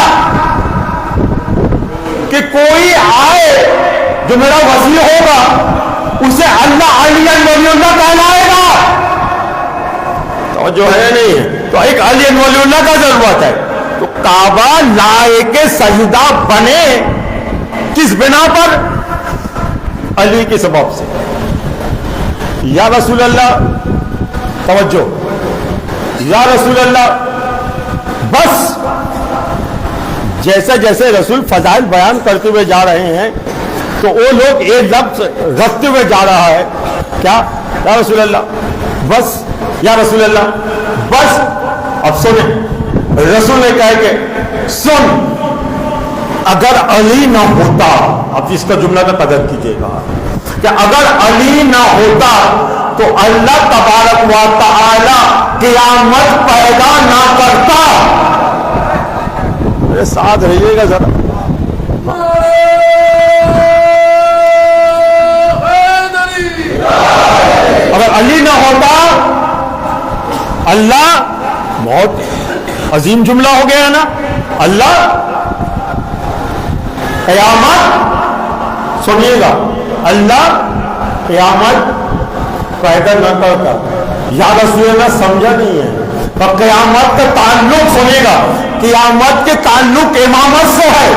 Speaker 3: کہ کوئی آئے جو میرا وزیر ہوگا, اسے اللہ علی ولی اللہ کہلائے گا. توجہ ہے نہیں, تو ایک علی ولی اللہ کا ضرورت ہے. تو کعبہ لائے کے سجدہ بنے کس بنا پر؟ علی کے سبب سے. یا رسول اللہ, توجہ, یا رسول اللہ بس جیسے جیسے رسول فضائل بیان کرتے ہوئے جا رہے ہیں تو وہ لوگ ایک لفظ رکھتے ہوئے جا رہا ہے, کیا یا رسول اللہ بس, یا رسول اللہ بس. اب سنیں, رسول نے کہا کہ سن, اگر علی نہ ہوتا, اب اس کا جملہ کا قدر کیجیے گا, کہ اگر علی نہ ہوتا تو اللہ تبارک و تعالی قیامت پیدا نہ کرتا. میرے ساتھ رہیے گا ذرا. اگر علی نہ ہوتا, اللہ, بہت عظیم جملہ ہو گیا نا, اللہ قیامت, سنیے گا, اللہ قیامت پیدا نہ کرتا. یا رسول اللہ سمجھا نہیں ہے, اور قیامت کا تعلق سنیے گا, قیامت کے تعلق امامت سے ہے.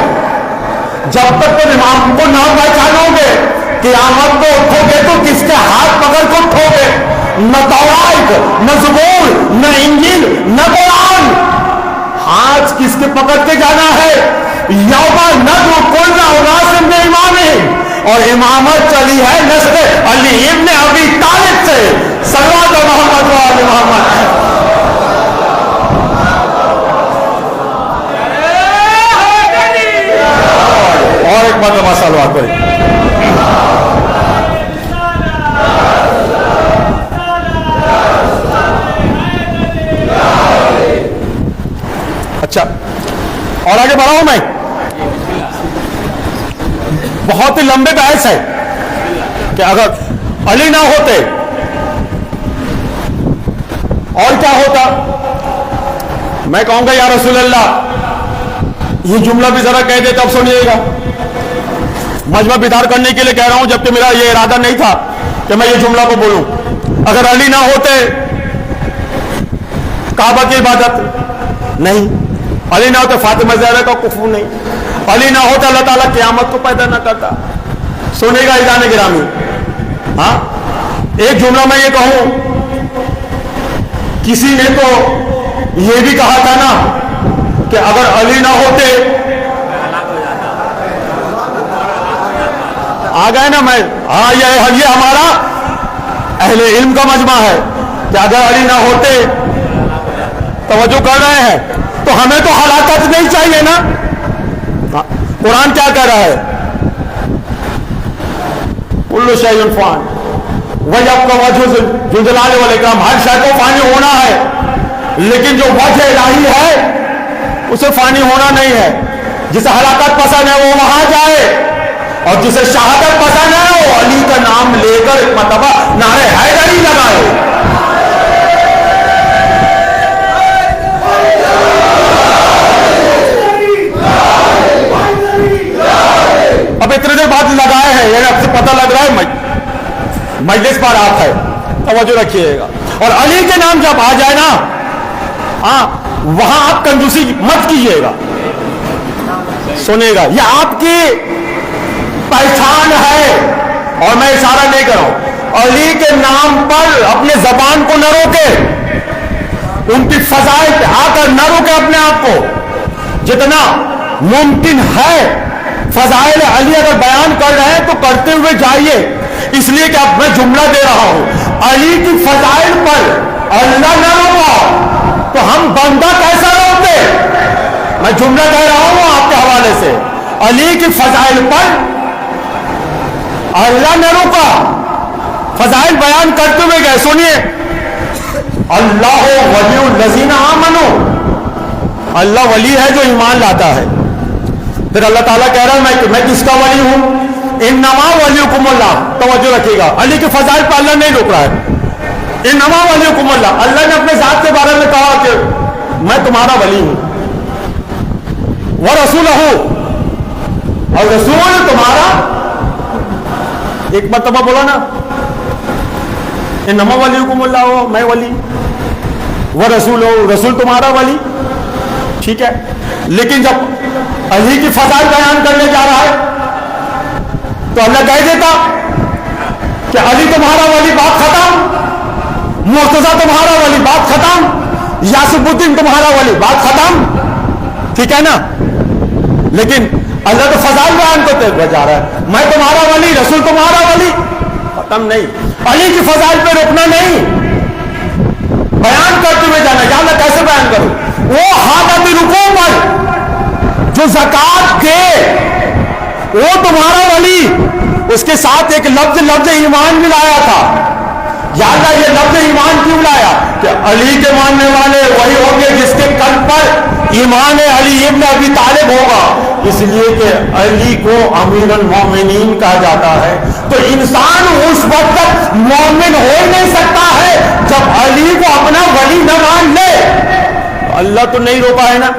Speaker 3: جب تک تم امام کو نہ پہچانو گے, قیامت کو اٹھو گے تو کس کے ہاتھ پکڑ کو اٹھو گے؟ نہ تورات, نہ زبور, نہ انجیل, نہ قرآن. ہاتھ کس کے پکڑ کے جانا ہے؟ یوما ندعو کل اناس بإمامہم, اور امامت چلی ہے نسل علی ابن ابی طالب سے. صلوات محمد و آل محمد. اور ایک مرتبہ صلوات کریں. اچھا, اور آگے بڑھا ہوں میں, بہت ہی لمبے بحث ہے کہ اگر علی نہ ہوتے اور کیا ہوتا. میں کہوں گا یا رسول اللہ یہ جملہ بھی ذرا کہہ دے تب سنیے گا. مجمع بیدار کرنے کے لیے کہہ رہا ہوں, جبکہ میرا یہ ارادہ نہیں تھا کہ میں یہ جملہ کو بولوں. اگر علی نہ ہوتے کعبہ کی عبادت نہیں, علی نہ ہوتے فاطمہ زہرا کا کفر نہیں, علی نہ ہوتا اللہ تعالیٰ قیامت کو پیدا نہ کرتا. سنے گا ایزان گرامی. ہاں, ایک جملہ میں یہ کہوں, کسی نے تو یہ بھی کہا تھا نا کہ اگر علی نہ ہوتے، آ گئے نا میں، ہاں یہ ہمارا اہل علم کا مجمع ہے کہ اگر علی نہ ہوتے، توجہ کر رہے ہیں، تو ہمیں تو ہلاکت نہیں چاہیے نا. قرآن کیا کہہ رہا ہے؟ کل شیء فان ویبقی وجہ ذو الجلال والاکرام، ہر شے کو فانی ہونا ہے، لیکن جو وجہ الہی ہے اسے فانی ہونا نہیں ہے. جسے ہلاکت پسند ہے وہ وہاں جائے، اور جسے شہادت پسند ہے وہ علی کا نام لے کر ایک مرتبہ نعرہ حیدری لگائے. اب اتنے دیر بعد لگائے ہیں، یعنی اب سے پتہ لگ رہا ہے مجلس پر آپ ہے، توجہ رکھیے گا. اور علی کے نام جب آ جائے نا، ہاں وہاں آپ کنجوسی مت کیجیے گا. سنیے گا، یہ آپ کی پہچان ہے، اور میں اشارہ نہیں کر رہا ہوں. علی کے نام پر اپنے زبان کو نہ روکے، ان کی فضائل پہ آ کر نہ روکے اپنے آپ کو. جتنا ممکن ہے فضائل علی اگر بیان کر رہے ہیں تو کرتے ہوئے جائیے، اس لیے کہ اب میں جملہ دے رہا ہوں. علی کی فضائل پر اللہ نہ روکا تو ہم بندہ کیسا روکتے؟ میں جملہ کہہ رہا ہوں آپ کے حوالے سے، علی کی فضائل پر اللہ نے روکا، فضائل بیان کرتے ہوئے گئے. سنیے، اللہ ولی الذین آمنوا، اللہ ولی ہے جو ایمان لاتا ہے. پھر اللہ تعالیٰ کہہ رہا ہے میں کس کا ولی ہوں؟ انما ولیکم اللہ. توجہ رکھیے گا، علی کے فضائل پر اللہ نہیں روک رہا ہے. انما ولیکم اللہ، اللہ نے اپنے ذات کے بارے میں کہا کہ میں تمہارا ولی ہوں. ورسولہ، اور رسول تمہارا، ایک مرتبہ بولا نا، انما ولیکم اللہ، میں ولی، ورسولہ، رسول تمہارا ولی. ٹھیک ہے، لیکن جب علی کی فضائل بیان کرنے جا رہا ہے تو اللہ کہہ دیتا کہ علی تمہارا ولی، بات ختم. مرتضیٰ تمہارا ولی، بات ختم. یاسف الدین تمہارا ولی، بات ختم. ٹھیک ہے نا. لیکن اللہ تو فضائل بیان کرتے ہوئے جا رہا ہے، میں تمہارا ولی، رسول تمہارا ولی، ختم نہیں. علی کی فضائل پہ رکنا نہیں، بیان کرتے ہوئے جانا. یا اللہ کیسے بیان کروں؟ وہ حالت رکوع پر جو زکات دے وہ تمہارا ولی، اس کے ساتھ ایک لفظ ایمان بھی لایا تھا. یا اللہ یہ لفظ ایمان کیوں لایا؟ کہ علی کے ماننے والے وہی ہوں گے جس کے قلب پر ایمان علی ابن ابی طالب ہوگا. اس لیے کہ علی کو امیر المومنین کہا جاتا ہے. تو انسان اس وقت تک مومن ہو ہی نہیں سکتا ہے جب علی کو اپنا ولی نہ مان لے. اللہ تو نہیں روکا ہے نا.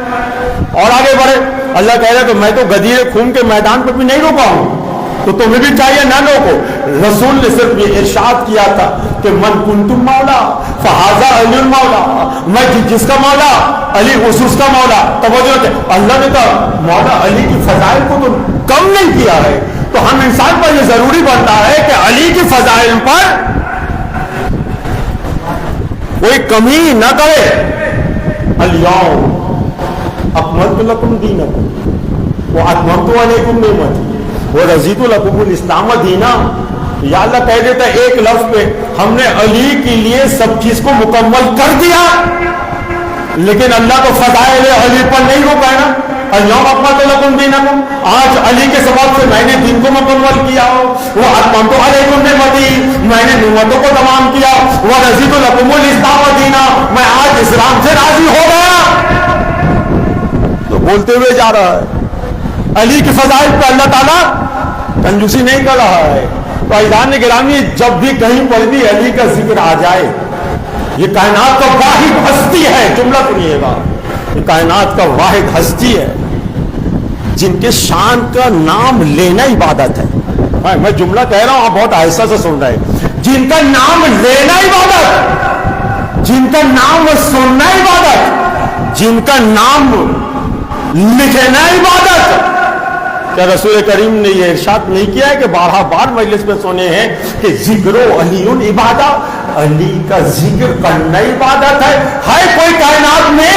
Speaker 3: اور آگے بڑھے، اللہ کہہ رہا ہے کہ میں تو غدیر خون کے میدان پر بھی نہیں روکا ہوں، تو تمہیں بھی چاہیے نہ روکو. رسول نے صرف یہ ارشاد کیا تھا کہ من کنتم مولا فہذا علی المولا، میں جس کا مولا علی اس کا مولا. توجہ کہ اللہ نے کہا مولا علی کی فضائل کو تو کم نہیں کیا ہے. تو ہم انسان پر یہ ضروری بنتا ہے کہ علی کی فضائل پر کوئی کمی نہ کرے. الیوم اکملت لکم دینکم واتممت علیکم نعمتی ورضیت لکم الاسلام دینا. یا اللہ کہہ دیتا ہے ایک لفظ پہ ہم نے علی کے لیے سب چیز کو مکمل کر دیا. لیکن اللہ کو فضائل علی پر نہیں روکا ہے نا. الیوم اکملت لکم دینکم، آج علی کے سبب سے میں نے دین کو مکمل کیا. واتممت علیکم نعمتی، میں نے نعمتوں کو تمام کیا. ورضیت لکم الاسلام دینا، میں آج اسلام سے راضی ہو گیا. تو بولتے ہوئے جا رہا ہے علی کی فضائل پہ اللہ تعالیٰ کنجوسی نہیں کر رہا ہے. تو عزیزان گرامی، جب بھی کہیں پر بھی علی کا ذکر آ جائے، یہ کائنات کا واحد ہستی ہے. جملہ سنیے گا، یہ کائنات کا واحد ہستی ہے جن کے شان کا نام لینا عبادت ہے. میں جملہ کہہ رہا ہوں، آپ بہت آہستہ سے سن رہے ہیں. جن کا نام لینا عبادت، جن کا نام سننا عبادت، جن کا نام لکھنا عبادت. کیا رسول کریم نے یہ ارشاد نہیں کیا ہے کہ بارہ بار مجلس میں سنے ہیں کہ ذکر علی عبادت، علی کا ذکر کرنا عبادت ہے. کوئی کائنات میں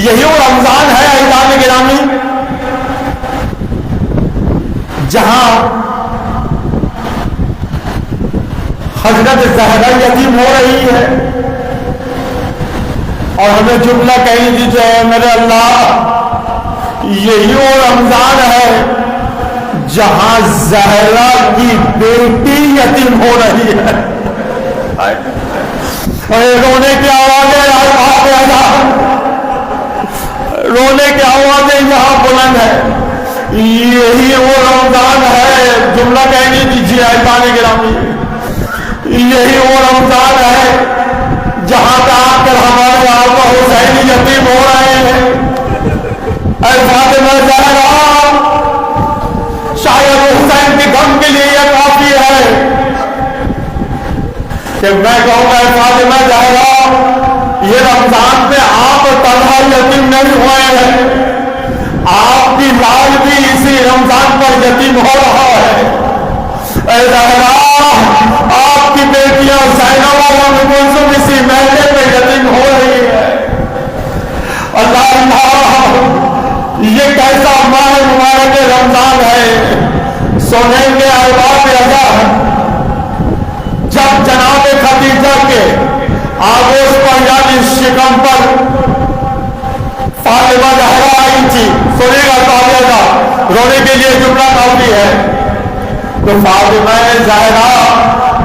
Speaker 3: یہی وہ رمضان ہے احباب گرامی جہاں حضرت زہرا یتیم ہو رہی ہے اور ہمیں جملہ کہیں دیجیے میرے اللہ یہی وہ رمضان ہے جہاں زہرا کی بیٹی یتیم ہو رہی ہے رونے کی آوازیں رونے کی آوازیں یہاں بلند ہے یہی وہ رمضان ہے جملہ کہنے دیجیے احباب گرامی یہی وہ رمضان ہے جہاں پہ آ کر ہمارے آقا حسین یتیم ہو رہے ہیں اے فاطمہ زہرا شاید حسین کے غم کے لیے یہ کافی ہے کہ میں کہوں گا اے فاطمہ زہرا یہ رمضان پہ آپ تنہا یتیم نہیں ہوئے ہیں آپ کی لال بھی اسی رمضان پر یتیم ہو رہا ہے اے زہرا آپ کی بیٹیاں زینب اور ام کلثوم اسی محلے پہ یتیم ہو رہی ہے اللہ اللہ یہ کیسا ماہ مبارک رمضان ہے سنیں گے احباب ازا جب جناب خدیجہ کے آگوش پر یعنی شکم پر فاطمہ زہرا آئی تھی سنے گا احباب رونے کے لیے جملہ کافی ہے تو فاطمہ زہرا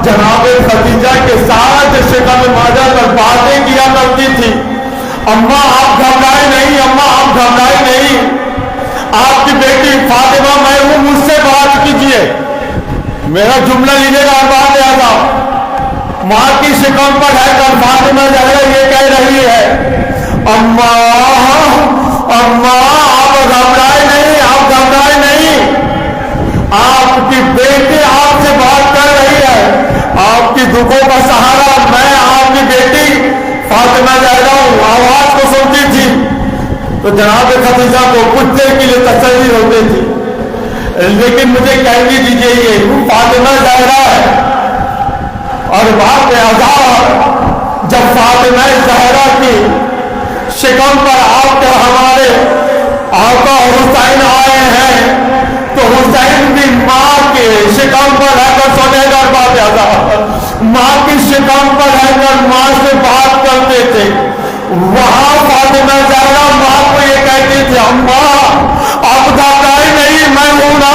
Speaker 3: جناب خدیجہ کے ساتھ شکم مادہ پر باتیں کیا کرتی تھی اماں آپ گھبرائے نہیں اماں آپ گھبرائے نہیں آپ کی بیٹی فاطمہ میں ہوں مجھ سے بات کیجیے میرا جملہ لیجیے گا بات آگا ماں کی شکم پر ہے کر فاطمہ زہرا یہ کہہ رہی ہے اماں اماں آپ گھبرائے نہیں آپ گھبرائے نہیں آپ کی بیٹی آپ سے بات کر رہی ہے آپ کی دکھوں کا سہارا میں آپ کی بیٹی فاطمہ زہرا ہوں آواز کو سنتی تھی تو جناب خدیجہ کو کچھ دیر کے لیے تسلی ہوتی تھی لیکن مجھے کہنے دیجیے یہ فاطمہ زہرا ہے اور بات عذاب جب فاطمہ زہرا کی شکم پر آپ کے ہمارے آقا حسین آئے ہیں تو حسین بھی ماں کے شکم پر رہ کر سونے کر بات عذاب ماں کی شکم پر رہ کر ماں سے بات کرتے تھے وہاں فاطمہ زہرا ماں کو یہ کہتی تھی اماں آپ گھبرائے نہیں میں ہوں نا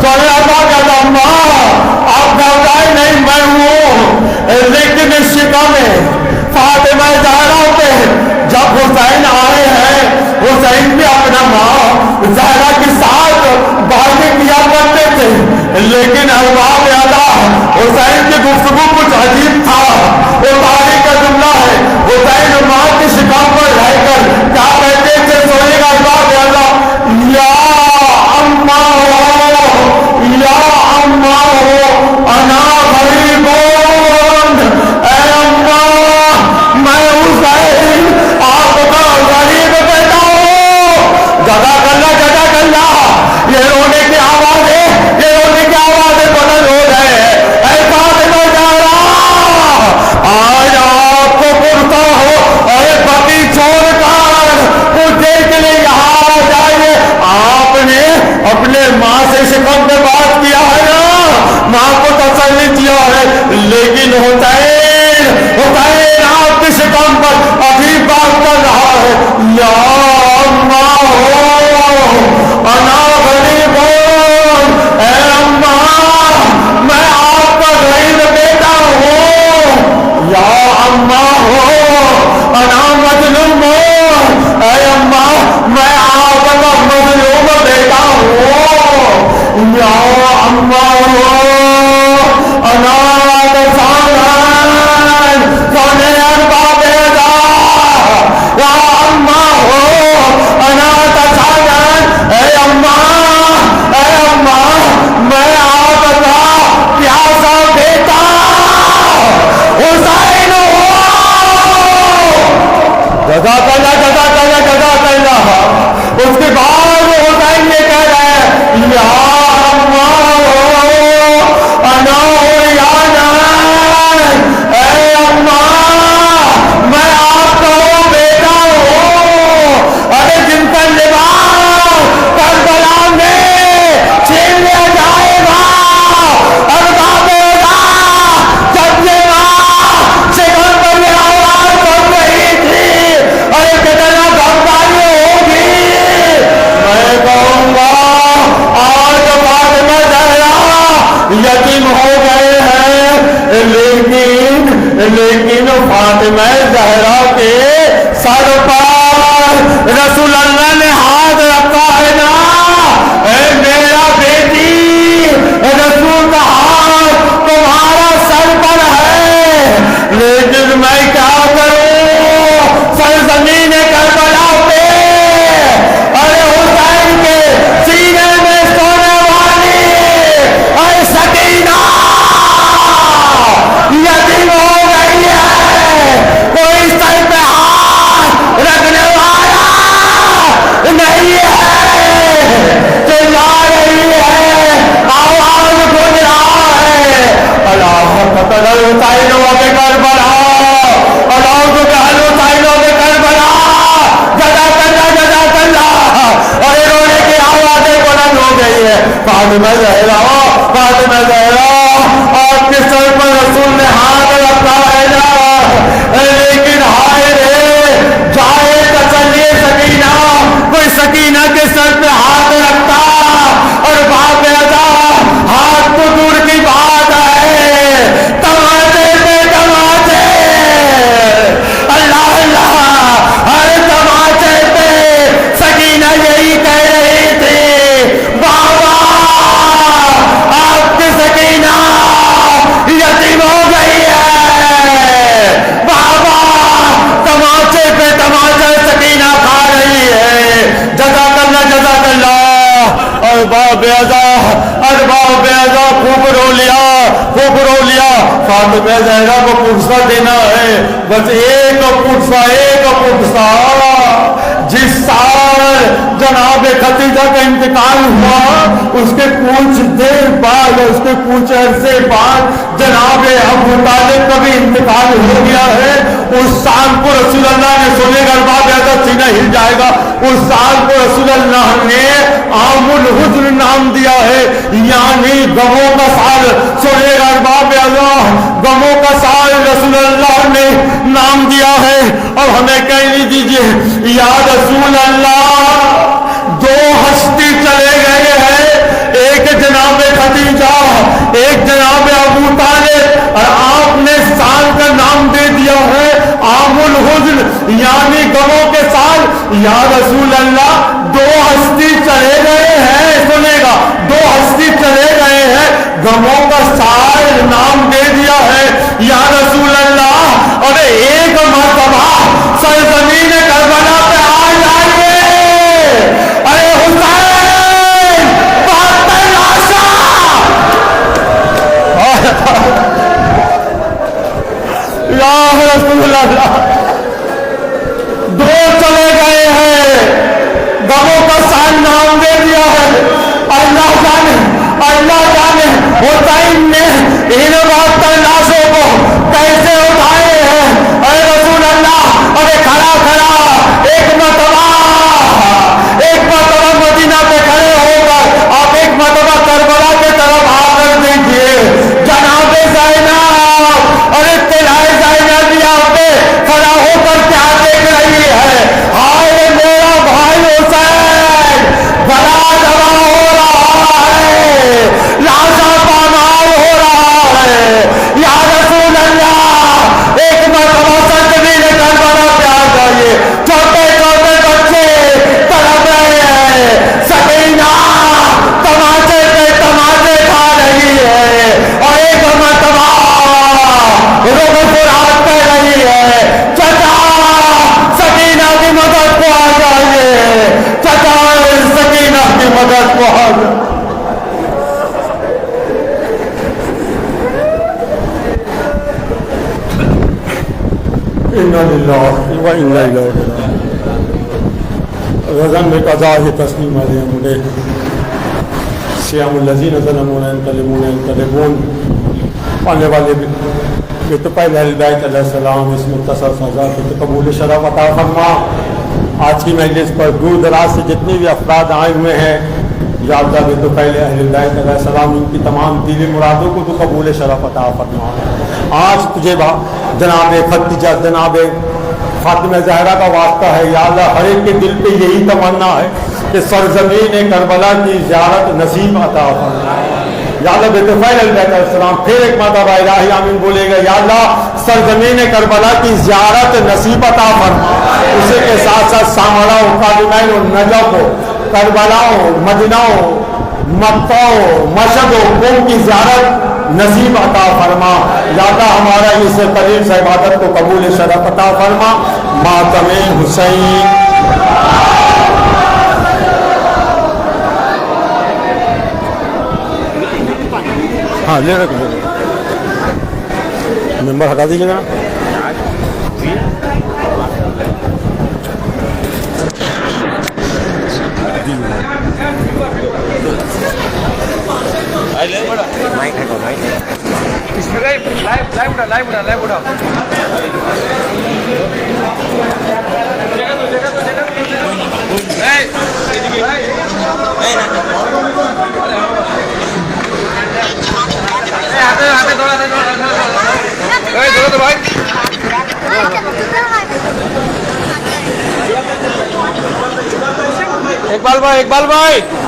Speaker 3: سونے کہتا اماں آپ گھبرائے نہیں میں ہوں لیکن اس شکم میں فاطمہ زہرا پہ جب حسین آئے ہیں حسین بھی اپنا ماں زہرا کے ساتھ باتیں کیا کرتے تھے لیکن احباب اعلیٰ حسین کی گفتگو کچھ عجیب تھا وہ تاریخ فاطمہ زہرا کے سر پر رسول اللہ نے ہاتھ رکھا ہے نا، اے میرا بیٹی، رسول کا ہاتھ تمہارا سر پر ہے، لیکن میں کیا کروں سرزمین کربلا پہ، ارے حسین کے سینے میں سونے والی اے سکینہ یتیم ہو گئی ہے، کوئی سر پہ ہاتھ رکھنے والا نہیں ہے، چلا رہی ہے، آواز گونج رہا ہے، اللہ قتل الحسین و کربلا، اللہ قتل الحسین و کربلا، جزاک اللہ جزاک اللہ، اور رونے کی آوازیں بلند ہو گئی ہے۔ فاطمہ زہرا، فاطمہ زہرا، آپ کے سر پر رسول نے ہاتھ رکھا ہے نا، لیکن ہائے رے جائے تسلی سکینہ، کوئی سکینہ کے سر پہ ہاتھ رکھتا اور باپ ادا ہاتھ تو دور کی بات ہے، تماچے پہ تماچے، اللہ اللہ، ہر تماچے پہ سکینہ یہی کہہ رہی تھی، بابا آپ کی سکینہ یتیم ہو گئی ہے، بابا تماچے پہ تماچے سکینہ کھا رہی ہے، جزاک اللہ جزاک اللہ، اور باپ اعزا خوب رو لیا، خوب رو لیا۔ فاطمہ زہرا کو پرسہ دینا ہے، بس ایک پرسہ، جس سال جناب خدیجہ کا انتقال ہوا اس کے کچھ دیر بعد، اس کے کچھ عرصے بعد جناب ابو طالب کا بھی انتقال ہو گیا ہے، اس سال کو رسول اللہ نے سنے گا، باب ایسا سینہ ہل جائے گا، اس سال کو رسول اللہ نے عام الحزن نام دیا ہے، یعنی غموں کا سال، سنے گا باب ایسا غموں کا سال رسول اللہ نے نام دیا ہے۔ اور ہمیں کہہ دیجیے یا رسول اللہ، دو ہستی چلے گئے ہیں، ایک جناب خدیجہ، ایک جناب ابو طالب، اور آپ نے سال کا نام دے دیا ہے عام الحزن، یعنی غموں کے سال۔ یا رسول اللہ، دو ہستی چلے گئے ہیں، سنے گا، دو ہستی چلے گئے ہیں، غموں کا سال نام دے دیا ہے یا رسول اللہ، اور ایک مرتبہ سرزمین کربلا پہ آ جائیے، ارے حسین بات لاشا، یا رسول اللہ، دو چلے گئے ہیں، غموں کا سال نام دے دیا ہے، اللہ جانے حسین نے ان بات لاشوں کو کیسے اٹھائے ہیں، اے رسول اللہ، ارے کھڑا ایک مرتبہ مدینہ پہ کھڑے ہو کر آپ ایک مرتبہ کربلا کے طرف آ کر دیکھیے، جناب زینب، ارے تلائے زینب بھی آپ پہ کھڑا ہو کر کیا دیکھ رہی ہے، ہائے میرا بھائی حسین بڑا دبا ہو رہا ہے، لاشا پامال ہو رہا ہے، یا رسول اللہ، ایک مرتبہ سرزمین کربلا پہ آ جائیے، چھوٹے چھوٹے بچے تڑپ رہے ہیں، سکینہ تماچے پہ تماچے کھا رہی ہے، اور ایک مرتبہ رب فرات کہہ رہی ہے، چچا سکینہ کی مدد کو آ جائیے، چچا سکینہ کی مدد کو آ جائیے۔ اِنَّا لِلَّهِ وَإِنَّا إِلَيْهِ رَاجِعُونَ۔ غزن میں قضا ہے تسلیم علیہم مجھے سیام الذین ظلمون انقلبون انقلبون، پانے والے بھی تو پہلے اہل بیت علیہ السلام اس مختصر سزا کی تو قبول شرف عطا فرما۔ آج کی مجلس پر دور دراز سے جتنے بھی افراد آئے ہوئے ہیں، یا اللہ بھی تو پہلے اہل بیت علیہ السلام ان کی تمام دلی مرادوں کو تو قبول شرف عطا فرما۔ آج تجھے جناب خدیجہ، جناب فاطمہ زہرا کا واسطہ ہے، یا اللہ ہر ایک کے دل پہ یہی تمنا ہے کہ سرزمین کربلا کی زیارت نصیب عطا فرما۔ یا اللہ بطفیل البیت السلام پھر ایک مرتبہ الہی آمین بولے گا، یا اللہ سرزمین کربلا کی زیارت نصیب عطا فرما، اسی کے ساتھ ساتھ سامراؤں، قادمین و نجف، کربلاؤں، مدیناؤں، مکہ، مشہد و قوم کی زیارت نصیب عطا فرما، یا اللہ ہمارا اس قریب سے عبادت کو قبول شرف عطا فرما، ماتم حسین۔ ہاں لے رکھو، ممبر ہٹا دیجیے گا۔
Speaker 2: اقبال بھائی